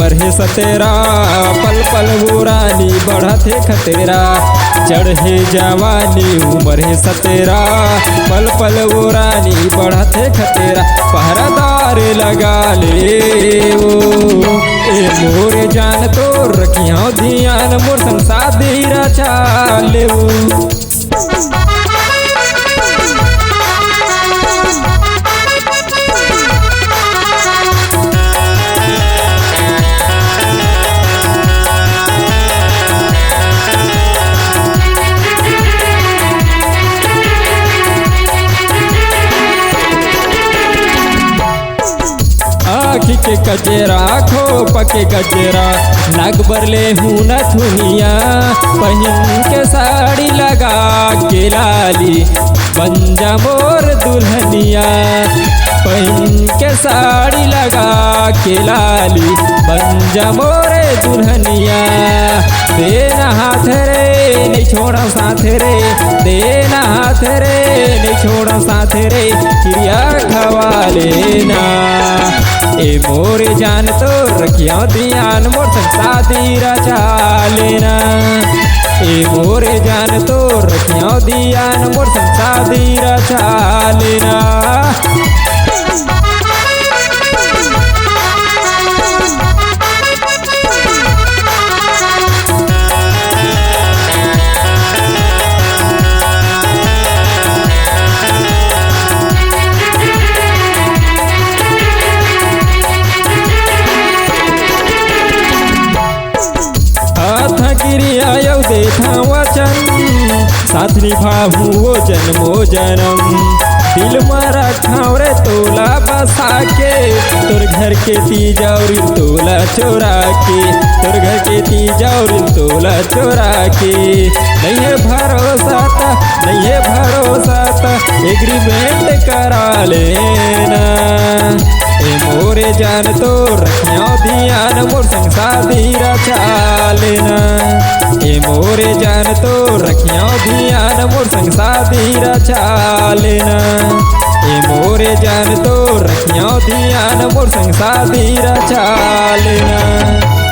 उम्र है 17 पल पल वो रानी बढ़त है खतेरा। चढ़े जवानी उम्र है 17 पल पल वो रानी बढ़त है खतेरा। पहरादार लगा ले वो ए मोर जान तो रखियो ध्यान मोर संग शादी रचा ले वो। आँखी के गजरा खो पके गजरा नाग बरले हूँ न थुनिया। पहन के साड़ी लगा के लाली बंजा मोर दुल्हनिया। पहन के साड़ी लगा के लाली बंजा मोरे दुल्हनिया। देना हाथ रे नहीं छोड़ा साथ रे, देना हाथ रे नहीं छोड़ा साथ रे, क्रिया खवा लेना ए मोर जान तो रखियो ध्यान मोर संग शादी रचा लेना। ए मोर जान तो रखियो ध्यान मोर संग शादी रचा लेना। आयो देखा वचन साथ निभाहू वो जन्मो जन्म। दिल में रखाओ रे तोला बसा के तोर घर के तिजौरी तोला चोरा के, तोर घर के तिजौरी तोला चोरा के। नहीं है भरोसा था नहीं है भरोसा था एग्रीमेंट करा लेना। ए मोरे जान तो रखियो ध्यान मोर संग शादी रचा लेना। ए मोरे जान तो रखियो ध्यान मोर संग शादी रचा लेना। ए मोरे जान तो रखियो ध्यान मोर संग शादी रचा लेना।